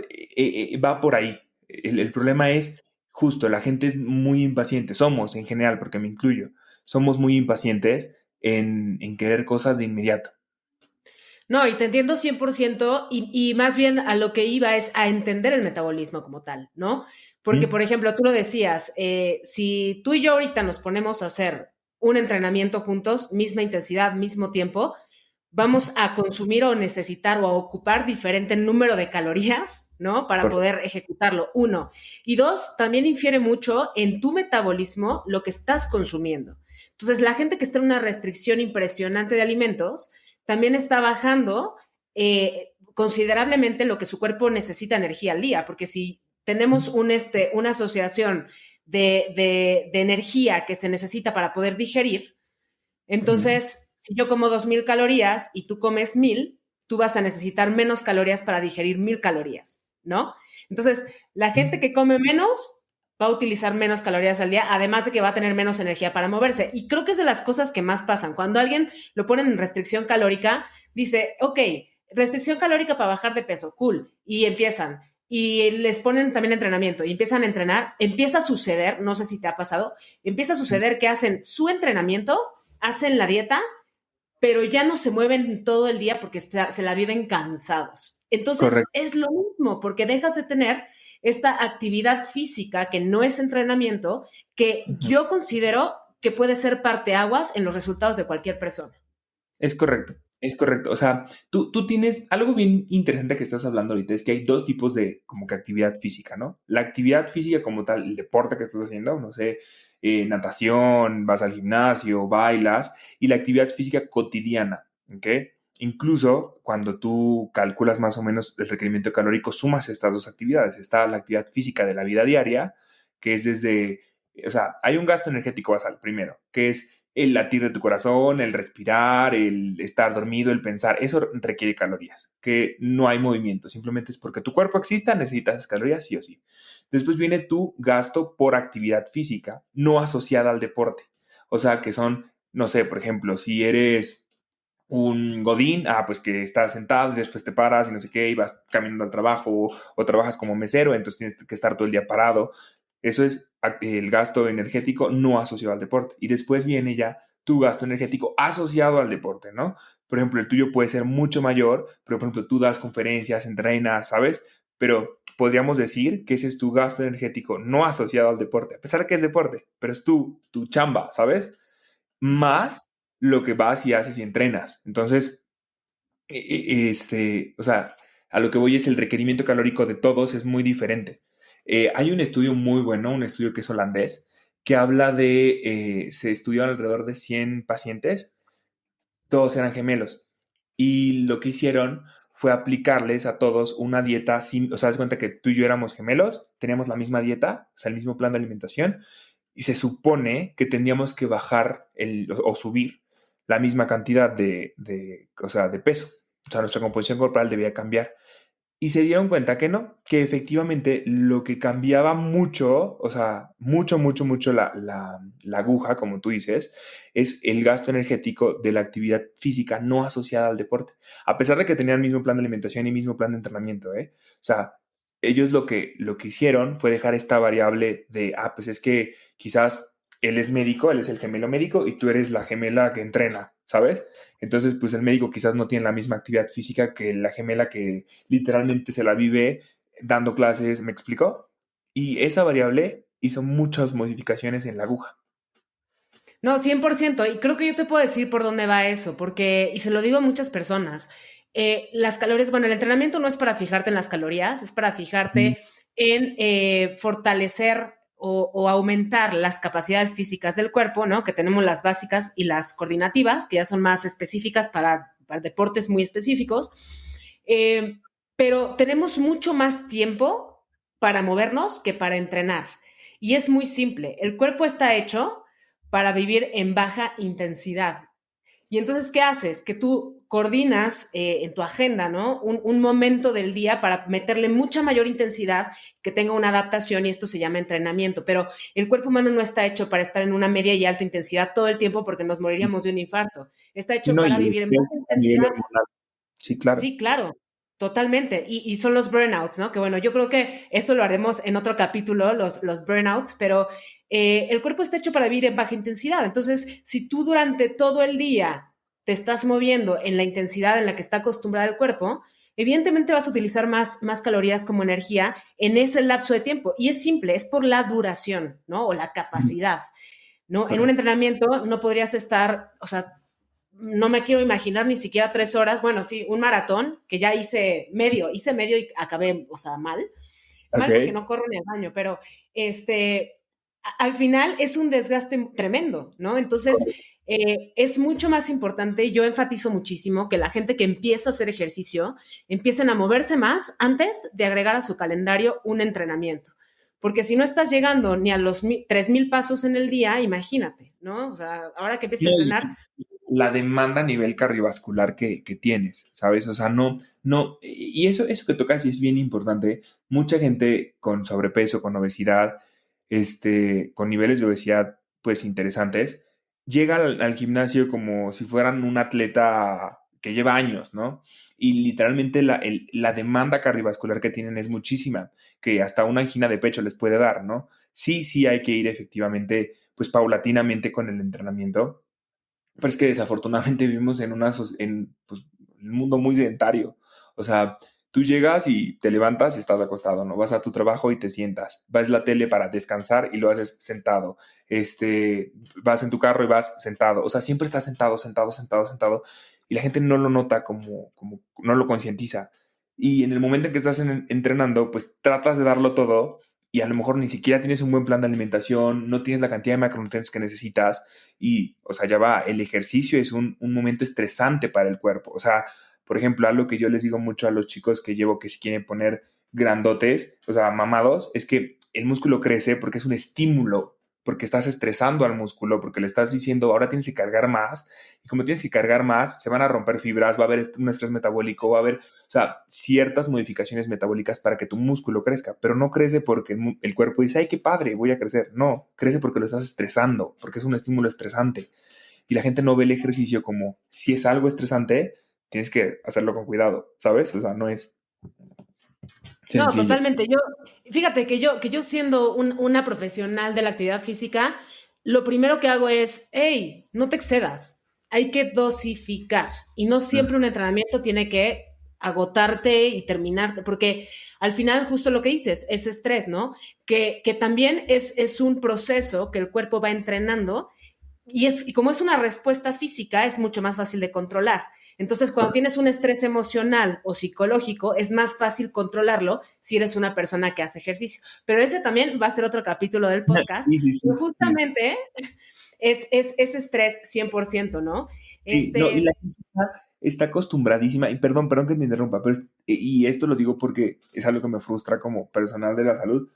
va por ahí. El problema es justo, la gente es muy impaciente, somos en general, porque me incluyo, somos muy impacientes en querer cosas de inmediato. No, y te entiendo 100% y más bien a lo que iba es a entender el metabolismo como tal, ¿no? Porque, ¿Mm? por ejemplo, tú lo decías, si tú y yo ahorita nos ponemos a hacer un entrenamiento juntos, misma intensidad, mismo tiempo, vamos a consumir o necesitar o a ocupar diferente número de calorías, ¿no? Para Correcto. poder ejecutarlo, uno. Y dos, también infiere mucho en tu metabolismo lo que estás consumiendo. Entonces, la gente que está en una restricción impresionante de alimentos, también está bajando considerablemente lo que su cuerpo necesita energía al día, porque si tenemos una asociación de energía que se necesita para poder digerir, Ujú. entonces, si yo como 2,000 calorías y tú comes 1,000, tú vas a necesitar menos calorías para digerir 1,000 calorías, ¿no? Entonces, la gente que come menos va a utilizar menos calorías al día, además de que va a tener menos energía para moverse. Y creo que es de las cosas que más pasan. Cuando alguien lo pone en restricción calórica, dice, ok, restricción calórica para bajar de peso, cool. Y empiezan. Y les ponen también entrenamiento y empiezan a entrenar. Empieza a suceder, no sé si te ha pasado, empieza a suceder que hacen su entrenamiento, hacen la dieta, pero ya no se mueven todo el día porque se la viven cansados. Entonces Correcto. es lo mismo, porque dejas de tener esta actividad física que no es entrenamiento, que Ujú. yo considero que puede ser parteaguas en los resultados de cualquier persona. Es correcto, es correcto. O sea, tú tienes algo bien interesante que estás hablando ahorita, es que hay dos tipos de como que actividad física, ¿no? La actividad física como tal, el deporte que estás haciendo, no sé, natación, vas al gimnasio, bailas, y la actividad física cotidiana, ¿ok? Incluso cuando tú calculas más o menos el requerimiento calórico, sumas estas dos actividades. Está la actividad física de la vida diaria, que es desde, o sea, hay un gasto energético basal, primero, que es el latir de tu corazón, el respirar, el estar dormido, el pensar, eso requiere calorías, que no hay movimiento, simplemente es porque tu cuerpo exista, necesitas esas calorías sí o sí. Después viene tu gasto por actividad física, no asociada al deporte. O sea, que son, no sé, por ejemplo, si eres un godín, pues que estás sentado y después te paras y no sé qué, y vas caminando al trabajo o trabajas como mesero, entonces tienes que estar todo el día parado. Eso es el gasto energético no asociado al deporte. Y después viene ya tu gasto energético asociado al deporte, ¿no? Por ejemplo, el tuyo puede ser mucho mayor, pero por ejemplo, tú das conferencias, entrenas, ¿sabes? Pero podríamos decir que ese es tu gasto energético no asociado al deporte, a pesar de que es deporte, pero es tu chamba, ¿sabes? Más lo que vas y haces y entrenas. Entonces, o sea, a lo que voy es el requerimiento calórico de todos es muy diferente. Hay un estudio muy bueno, un estudio que es holandés, que habla se estudió alrededor de 100 pacientes, todos eran gemelos, y lo que hicieron fue aplicarles a todos una dieta, o sea, das cuenta que tú y yo éramos gemelos, teníamos la misma dieta, o sea, el mismo plan de alimentación, y se supone que tendríamos que bajar o subir la misma cantidad o sea, de peso. O sea, nuestra composición corporal debía cambiar. Y se dieron cuenta que no, que efectivamente lo que cambiaba mucho, o sea, mucho, mucho, mucho la aguja, como tú dices, es el gasto energético de la actividad física no asociada al deporte. A pesar de que tenían el mismo plan de alimentación y mismo plan de entrenamiento, ¿eh? O sea, ellos lo que hicieron fue dejar esta variable de, pues es que quizás él es médico, él es el gemelo médico y tú eres la gemela que entrena, ¿sabes? Entonces, pues el médico quizás no tiene la misma actividad física que la gemela que literalmente se la vive dando clases, ¿me explicó? Y esa variable hizo muchas modificaciones en la aguja. No, 100%. Y creo que yo te puedo decir por dónde va eso, porque, y se lo digo a muchas personas, las calorías, bueno, el entrenamiento no es para fijarte en las calorías, es para Ujú. fijarte en fortalecer o aumentar las capacidades físicas del cuerpo, ¿no? Que tenemos las básicas y las coordinativas, que ya son más específicas para deportes muy específicos. Pero tenemos mucho más tiempo para movernos que para entrenar. Y es muy simple. El cuerpo está hecho para vivir en baja intensidad. Y entonces, ¿qué haces? Que tú coordinas en tu agenda, ¿no? Un momento del día para meterle mucha mayor intensidad, que tenga una adaptación, y esto se llama entrenamiento. Pero el cuerpo humano no está hecho para estar en una media y alta intensidad todo el tiempo porque nos moriríamos de un infarto. Está Sí, hecho no, y para el vivir en baja estrés a nivel intensidad. hormonal. Sí, claro. Sí, claro, totalmente. Y son los burnouts, ¿no? Que bueno, yo creo que eso lo haremos en otro capítulo, los burnouts, pero el cuerpo está hecho para vivir en baja intensidad. Entonces, si tú durante todo el día te estás moviendo en la intensidad en la que está acostumbrado el cuerpo, evidentemente vas a utilizar más calorías como energía en ese lapso de tiempo. Y es simple, es por la duración, ¿no? O la Ujú. capacidad, ¿no? En un Correcto. entrenamiento no podrías estar, o sea, no me quiero imaginar ni siquiera 3 horas, bueno, sí, un maratón, que ya hice medio y acabé, o sea, mal porque Ok. no corro ni al baño, pero al final es un desgaste tremendo, ¿no? Entonces, Correcto. es mucho más importante, y yo enfatizo muchísimo, que la gente que empieza a hacer ejercicio empiecen a moverse más antes de agregar a su calendario un entrenamiento. Porque si no estás llegando ni a los 3,000 pasos en el día, imagínate, ¿no? O sea, ahora que empieces a No, entrenar, y la demanda a nivel cardiovascular que tienes, ¿sabes? O sea, no, y eso que tocas sí es bien importante. Mucha gente con sobrepeso, con obesidad, con niveles de obesidad, pues interesantes, llega al gimnasio como si fueran un atleta que lleva años, ¿no? Y literalmente la demanda cardiovascular que tienen es muchísima, que hasta una angina de pecho les puede dar, ¿no? Sí, sí hay que ir efectivamente, pues paulatinamente con el entrenamiento, pero es que desafortunadamente vivimos en pues, un mundo muy sedentario. O sea, tú llegas y te levantas y estás acostado, ¿no? Vas a tu trabajo y te sientas. Vas a la tele para descansar y lo haces sentado. Vas en tu carro y vas sentado. O sea, siempre estás sentado, sentado, sentado, sentado. Y la gente no lo nota como no lo concientiza. Y en el momento en que estás entrenando, pues tratas de darlo todo y a lo mejor ni siquiera tienes un buen plan de alimentación, no tienes la cantidad de macronutrientes que necesitas y, o sea, ya va, el ejercicio es un momento estresante para el cuerpo. O sea, por ejemplo, algo que yo les digo mucho a los chicos que llevo que si quieren poner grandotes, o sea, mamados, es que el músculo crece porque es un estímulo, porque estás estresando al músculo, porque le estás diciendo, ahora tienes que cargar más, y como tienes que cargar más, se van a romper fibras, va a haber un estrés metabólico, va a haber, o sea, ciertas modificaciones metabólicas para que tu músculo crezca, pero no crece porque el cuerpo dice, ay, qué padre, voy a crecer. No, crece porque lo estás estresando, porque es un estímulo estresante. Y la gente no ve el ejercicio como, si es algo estresante, tienes que hacerlo con cuidado, ¿sabes? O sea, no es no, sencillo. totalmente. Fíjate que yo siendo una profesional de la actividad física, lo primero que hago es, hey, no te excedas, hay que dosificar. Y no siempre un entrenamiento tiene que agotarte y terminarte, porque al final justo lo que dices es estrés, ¿no? Que también es un proceso que el cuerpo va entrenando y como es una respuesta física, es mucho más fácil de controlar. Entonces, cuando tienes un estrés emocional o psicológico, es más fácil controlarlo si eres una persona que hace ejercicio. Pero ese también va a ser otro capítulo del podcast, Sí, sí, pero sí, sí, sí. justamente es estrés 100%, ¿no? Sí, no, y la Este, gente está acostumbradísima, y perdón que te interrumpa, pero y esto lo digo porque es algo que me frustra como personal de la salud,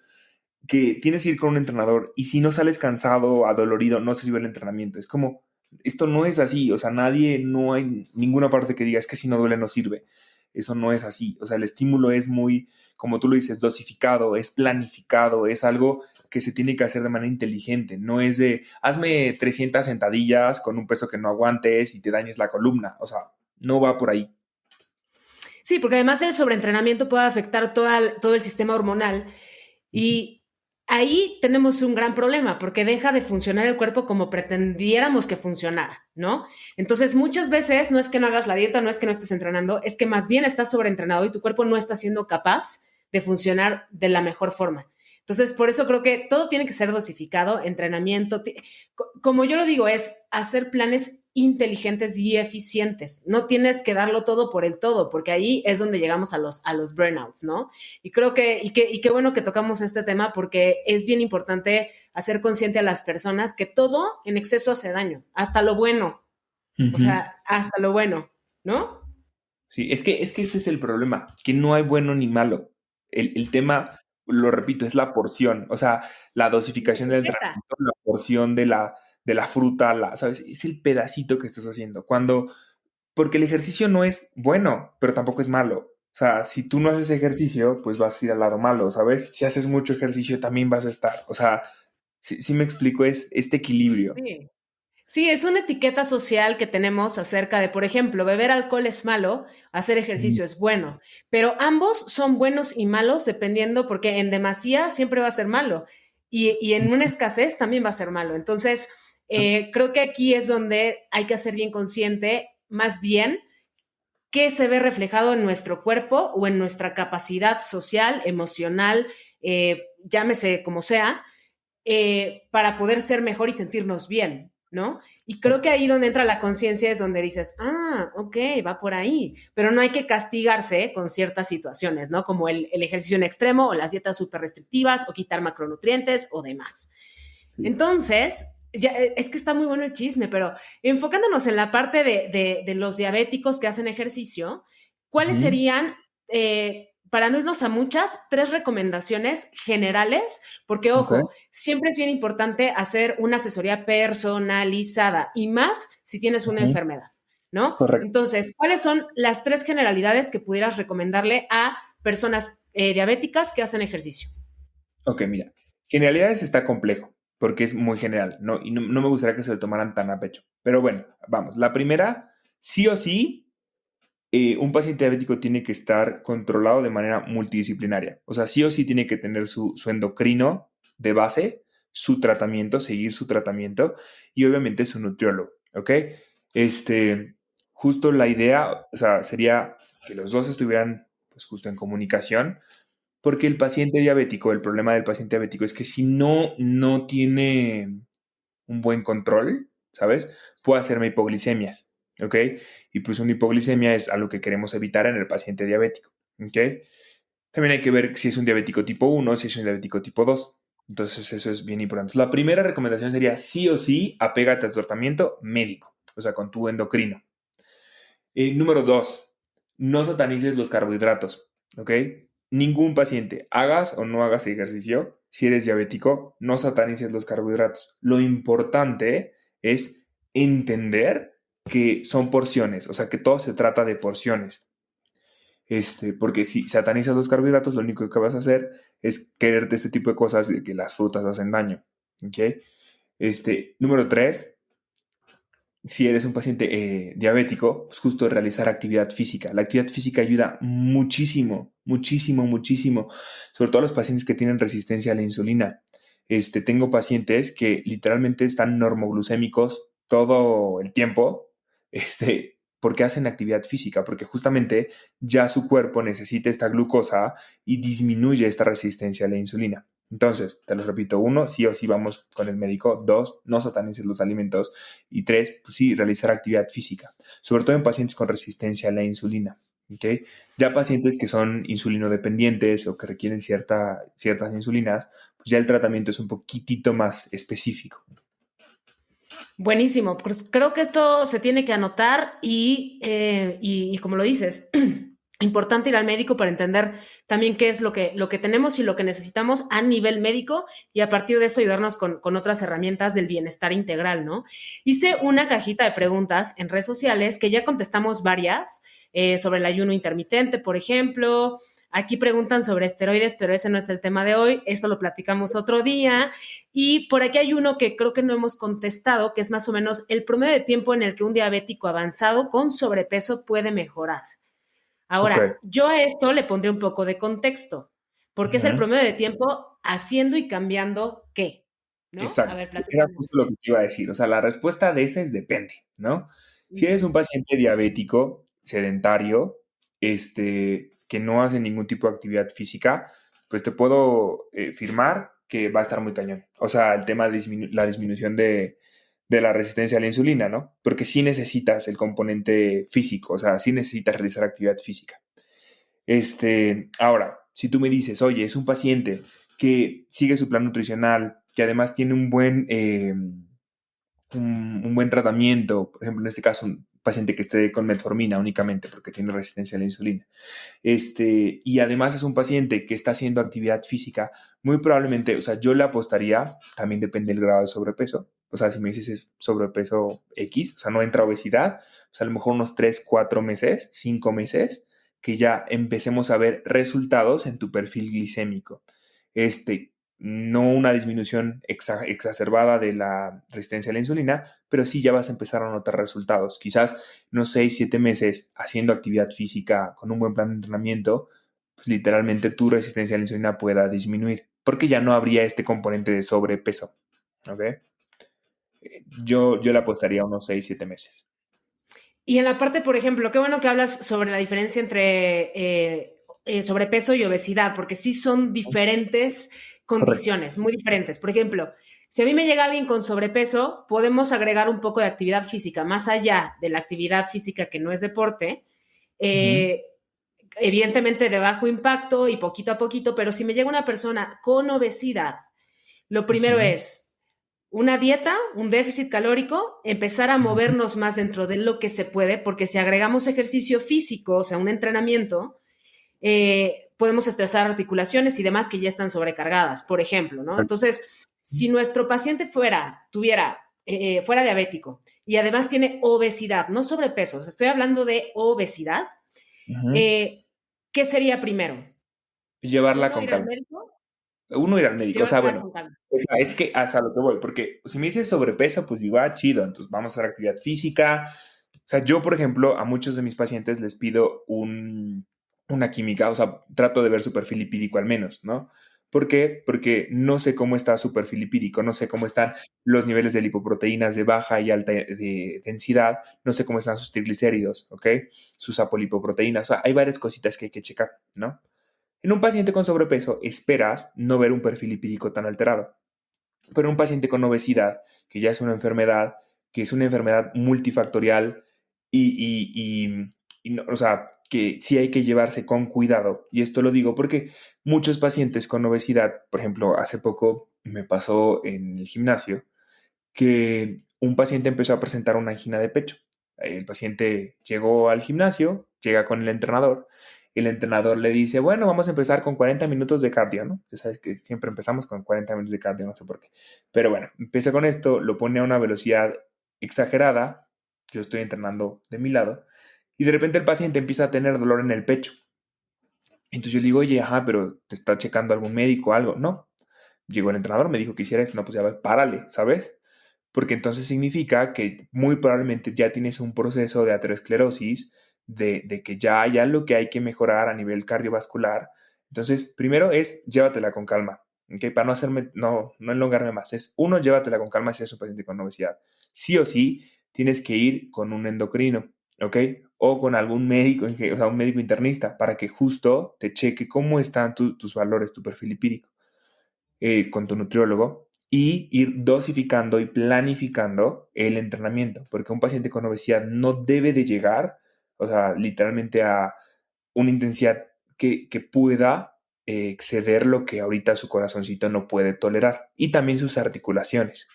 que tienes que ir con un entrenador y si no sales cansado, adolorido, no sirve el entrenamiento. Es como, esto no es así, o sea, no hay ninguna parte que diga, es que si no duele no sirve. Eso no es así, o sea, el estímulo es muy, como tú lo dices, dosificado, es planificado, es algo que se tiene que hacer de manera inteligente, no es de, hazme 300 sentadillas con un peso que no aguantes y te dañes la columna, o sea, no va por ahí. sí, porque además el sobreentrenamiento puede afectar todo el sistema hormonal. Y ahí tenemos un gran problema porque deja de funcionar el cuerpo como pretendiéramos que funcionara, ¿no? Entonces, muchas veces no es que no hagas la dieta, no es que no estés entrenando, es que más bien estás sobreentrenado y tu cuerpo no está siendo capaz de funcionar de la mejor forma. Entonces, por eso creo que todo tiene que ser dosificado, entrenamiento. Como yo lo digo, es hacer planes inteligentes y eficientes. No tienes que darlo todo por el todo, porque ahí es donde llegamos a los burnouts, ¿no? Y creo y qué bueno que tocamos este tema porque es bien importante hacer consciente a las personas que todo en exceso hace daño, hasta lo bueno, o Ujú. sea, hasta lo bueno, ¿no? Sí, es que ese es el problema, que no hay bueno ni malo. El tema, lo repito, es la porción, o sea, la La dosificación del etiqueta. entrenamiento, la porción de la fruta, ¿sabes? Es el pedacito que estás haciendo. Porque el ejercicio no es bueno, pero tampoco es malo. O sea, si tú no haces ejercicio, pues vas a ir al lado malo, ¿sabes? Si haces mucho ejercicio, también vas a estar. O sea, si me explico, es este equilibrio. Sí. Sí, es una etiqueta social que tenemos acerca de, por ejemplo, beber alcohol es malo, hacer Ujú, ejercicio es bueno, pero ambos son buenos y malos dependiendo, porque en demasía siempre va a ser malo y en una escasez también va a ser malo. Entonces, creo que aquí es donde hay que ser bien consciente, más bien, qué se ve reflejado en nuestro cuerpo o en nuestra capacidad social, emocional, llámese como sea, para poder ser mejor y sentirnos bien, ¿no? Y creo que ahí donde entra la conciencia es donde dices, ah, ok, va por ahí, pero no hay que castigarse con ciertas situaciones, ¿no? Como el ejercicio en extremo o las dietas súper restrictivas o quitar macronutrientes o demás. sí. Entonces, ya, es que está muy bueno el chisme, pero enfocándonos en la parte de los diabéticos que hacen ejercicio, ¿cuáles Ujú, serían, para no irnos a muchas, tres recomendaciones generales? Porque, ok, ojo, siempre es bien importante hacer una asesoría personalizada y más si tienes una ujú, enfermedad, ¿no? correcto. Entonces, ¿cuáles son las tres generalidades que pudieras recomendarle a personas diabéticas que hacen ejercicio? Ok, mira, generalidades está complejo, porque es muy general, ¿no? Y no me gustaría que se lo tomaran tan a pecho. Pero bueno, vamos. La primera, sí o sí, un paciente diabético tiene que estar controlado de manera multidisciplinaria. O sea, sí o sí tiene que tener su endocrino de base, su tratamiento, seguir su tratamiento y obviamente su nutriólogo, ¿ok? Este, justo la idea, o sea, sería que los dos estuvieran, pues, justo en comunicación porque el paciente diabético, el problema del paciente diabético es que si no tiene un buen control, ¿sabes? Puede hacerme hipoglicemias, ¿ok? Y pues una hipoglicemia es algo que queremos evitar en el paciente diabético, ¿ok? También hay que ver si es un diabético tipo uno, si es un diabético tipo 2. Entonces eso es bien importante. La primera recomendación sería sí o sí, apégate al tratamiento médico, o sea, con tu endocrino. Número dos, no satanices los carbohidratos, ¿ok? Ningún paciente, hagas o no hagas ejercicio, si eres diabético, no satanices los carbohidratos. Lo importante es entender que son porciones, o sea, que todo se trata de porciones. Porque si satanizas los carbohidratos, lo único que vas a hacer es quererte este tipo de cosas de que las frutas hacen daño, ¿ok? Número tres, si eres un paciente diabético, pues justo realizar actividad física. La actividad física ayuda muchísimo, muchísimo, muchísimo, sobre todo a los pacientes que tienen resistencia a la insulina. Tengo pacientes que literalmente están normoglucémicos todo el tiempo, porque hacen actividad física, porque justamente ya su cuerpo necesita esta glucosa y disminuye esta resistencia a la insulina. Entonces, te lo repito, uno, sí o sí vamos con el médico. Dos, no satanices los alimentos. Y tres, pues sí, realizar actividad física, sobre todo en pacientes con resistencia a la insulina. ¿Okay? Ya pacientes que son insulinodependientes o que requieren ciertas insulinas, pues ya el tratamiento es un poquitito más específico. Buenísimo, pues creo que esto se tiene que anotar y como lo dices, importante ir al médico para entender también qué es lo que tenemos y lo que necesitamos a nivel médico y a partir de eso ayudarnos con otras herramientas del bienestar integral, ¿no? Hice una cajita de preguntas en redes sociales que ya contestamos varias sobre el ayuno intermitente, por ejemplo. Aquí preguntan sobre esteroides, pero ese no es el tema de hoy. Esto lo platicamos otro día. Y por aquí hay uno que creo que no hemos contestado, que es más o menos el promedio de tiempo en el que un diabético avanzado con sobrepeso puede mejorar. Ok. Ahora, yo a esto le pondré un poco de contexto, porque es el Ujú. promedio de tiempo haciendo y cambiando qué, ¿no? A Exacto. ver, Era justo platicamos. lo que te iba a decir. O sea, la respuesta de esa es depende, ¿no? Si eres un Ujú. paciente diabético, sedentario, que no hace ningún tipo de actividad física, pues te puedo firmar que va a estar muy cañón. O sea, el tema de la disminución de la resistencia a la insulina, ¿no? Porque sí necesitas el componente físico, o sea, sí necesitas realizar actividad física. Ahora, si tú me dices, oye, es un paciente que sigue su plan nutricional, que además tiene un buen tratamiento, por ejemplo, en este caso, un paciente que esté con metformina únicamente porque tiene resistencia a la insulina, y además es un paciente que está haciendo actividad física, muy probablemente, o sea, yo le apostaría, también depende del grado de sobrepeso, o sea, si me dices es sobrepeso X, o sea, no entra obesidad, o sea, a lo mejor unos 3 4 meses, 5 meses, que ya empecemos a ver resultados en tu perfil glicémico. No una disminución exacerbada de la resistencia a la insulina, pero sí ya vas a empezar a notar resultados. Quizás unos 6 7 meses haciendo actividad física con un buen plan de entrenamiento, pues literalmente tu resistencia a la insulina pueda disminuir, porque ya no habría este componente de sobrepeso. ¿Ok? Yo le apostaría a unos 6 7 meses. Y en la parte, por ejemplo, qué bueno que hablas sobre la diferencia entre sobrepeso y obesidad, porque sí son diferentes Correcto. condiciones, muy diferentes. Por ejemplo, si a mí me llega alguien con sobrepeso, podemos agregar un poco de actividad física, más allá de la actividad física que no es deporte, Ujú, eh, evidentemente de bajo impacto y poquito a poquito, pero si me llega una persona con obesidad, lo primero ujú, es una dieta, un déficit calórico, empezar a ujú. movernos más dentro de lo que se puede, porque si agregamos ejercicio físico, o sea, un entrenamiento, podemos estresar articulaciones y demás que ya están sobrecargadas, por ejemplo, ¿no? Entonces, si nuestro paciente fuera diabético y además tiene obesidad, no sobrepeso, o sea, estoy hablando de obesidad, Ujú. eh, ¿qué sería primero? Llevarla Uno, con ir al calma. médico, Uno ir al médico, o sea, llevarla bueno, con calma. o sea, es que hasta lo que voy, porque si me dices sobrepeso, pues digo, chido, entonces vamos a hacer actividad física. O sea, yo, por ejemplo, a muchos de mis pacientes les pido una química, o sea, trato de ver su perfil lipídico al menos, ¿no? ¿Por qué? Porque no sé cómo está su perfil lipídico, no sé cómo están los niveles de lipoproteínas de baja y alta de densidad, no sé cómo están sus triglicéridos, ¿ok? Sus apolipoproteínas, o sea, hay varias cositas que hay que checar, ¿no? En un paciente con sobrepeso esperas no ver un perfil lipídico tan alterado, pero en un paciente con obesidad, que ya es una enfermedad, que es una enfermedad multifactorial y no, o sea, que sí hay que llevarse con cuidado. Y esto lo digo porque muchos pacientes con obesidad, por ejemplo, hace poco me pasó en el gimnasio, que un paciente empezó a presentar una angina de pecho. El paciente llegó al gimnasio, llega con el entrenador le dice, bueno, vamos a empezar con 40 minutos de cardio, ¿no? Ya sabes que siempre empezamos con 40 minutos de cardio, no sé por qué. Pero bueno, empieza con esto, lo pone a una velocidad exagerada, yo estoy entrenando de mi lado, y de repente el paciente empieza a tener dolor en el pecho. Entonces yo le digo, oye, ajá, pero ¿te está checando algún médico o algo? No. Llegó el entrenador, me dijo que hiciera esto, no, pues ya va, párale, ¿sabes? Porque entonces significa que muy probablemente ya tienes un proceso de aterosclerosis, de que ya hay algo que hay que mejorar a nivel cardiovascular. Entonces, primero es llévatela con calma, ¿ok? Para no hacerme, no enlongarme más. Es uno, llévatela con calma si eres un paciente con obesidad. Sí o sí, tienes que ir con un endocrino, ¿ok? O con algún médico, o sea, un médico internista, para que justo te cheque cómo están tus valores, tu perfil lipídico con tu nutriólogo y ir dosificando y planificando el entrenamiento, porque un paciente con obesidad no debe de llegar, o sea, literalmente a una intensidad que pueda exceder lo que ahorita su corazoncito no puede tolerar y también sus articulaciones.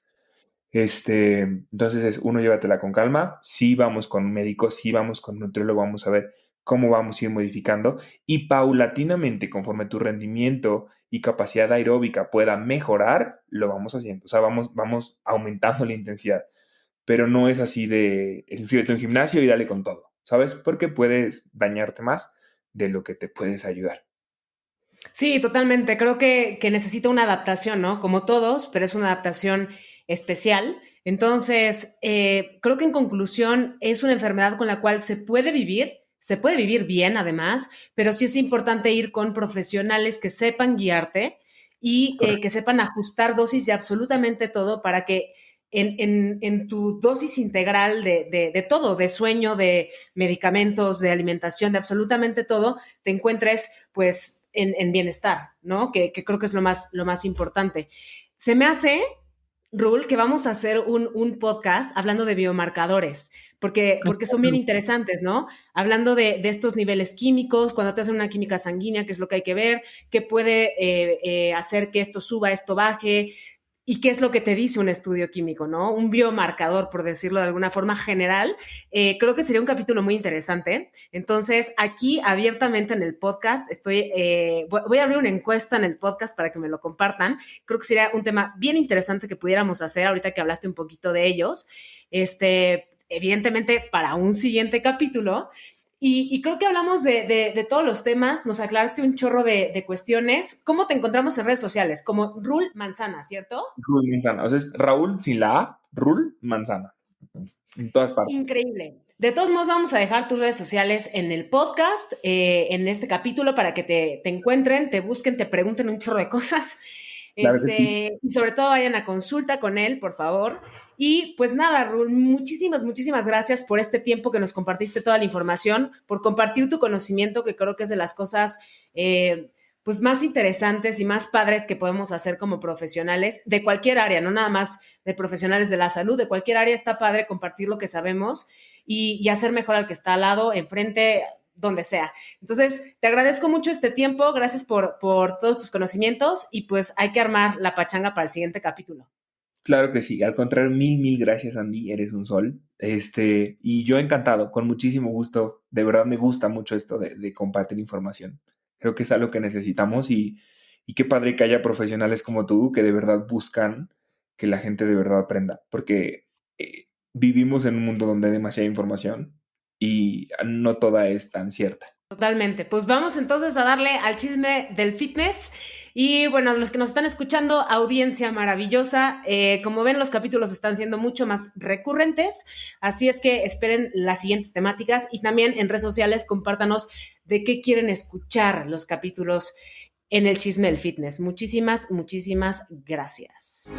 Entonces es uno, llévatela con calma. Sí vamos con un médico, sí vamos con un nutriólogo, vamos a ver cómo vamos a ir modificando y paulatinamente, conforme tu rendimiento y capacidad aeróbica pueda mejorar, lo vamos haciendo. O sea, vamos aumentando la intensidad. Pero no es así de inscríbete en un gimnasio y dale con todo, ¿sabes? Porque puedes dañarte más de lo que te puedes ayudar. Sí, totalmente. Creo que necesita una adaptación, ¿no? Como todos, pero es una adaptación especial. Entonces, creo que en conclusión es una enfermedad con la cual se puede vivir bien además, pero sí es importante ir con profesionales que sepan guiarte y Correcto. que sepan ajustar dosis de absolutamente todo para que en tu dosis integral de todo, de sueño, de medicamentos, de alimentación, de absolutamente todo, te encuentres pues en bienestar, ¿no? Que creo que es lo más importante. Se me hace, Rul, que vamos a hacer un podcast hablando de biomarcadores, porque son bien interesantes, ¿no? Hablando de estos niveles químicos, cuando te hacen una química sanguínea, qué es lo que hay que ver, qué puede hacer que esto suba, esto baje, y qué es lo que te dice un estudio químico, ¿no? Un biomarcador, por decirlo de alguna forma general. Creo que sería un capítulo muy interesante. Entonces, aquí abiertamente en el podcast, voy a abrir una encuesta en el podcast para que me lo compartan. Creo que sería un tema bien interesante que pudiéramos hacer ahorita que hablaste un poquito de ellos. Evidentemente, para un siguiente capítulo. Y creo que hablamos de todos los temas, nos aclaraste un chorro de cuestiones. ¿Cómo te encontramos en redes sociales? Como Rul Manzana, ¿cierto? Rul Manzana. O sea, es Raúl sin la A, Rul Manzana. En todas partes. Increíble. De todos modos, vamos a dejar tus redes sociales en el podcast, en este capítulo, para que te encuentren, te busquen, te pregunten un chorro de cosas. Claro que sí. Y sobre todo vayan a consulta con él, por favor. Y pues nada, Rul, muchísimas gracias por este tiempo que nos compartiste toda la información, por compartir tu conocimiento, que creo que es de las cosas pues más interesantes y más padres que podemos hacer como profesionales de cualquier área, no nada más de profesionales de la salud, de cualquier área está padre compartir lo que sabemos y hacer mejor al que está al lado, enfrente, donde sea. Entonces, te agradezco mucho este tiempo, gracias por todos tus conocimientos y pues hay que armar la pachanga para el siguiente capítulo. Claro que sí. Al contrario, mil gracias, Andy. Eres un sol. Y yo encantado, con muchísimo gusto. De verdad me gusta mucho esto de compartir información. Creo que es algo que necesitamos y qué padre que haya profesionales como tú que de verdad buscan que la gente de verdad aprenda. Porque vivimos en un mundo donde hay demasiada información y no toda es tan cierta. Totalmente. Pues vamos entonces a darle al chisme del fitness. Y bueno, los que nos están escuchando, audiencia maravillosa. Como ven, los capítulos están siendo mucho más recurrentes. Así es que esperen las siguientes temáticas y también en redes sociales compártanos de qué quieren escuchar los capítulos en el chisme del fitness. Muchísimas gracias.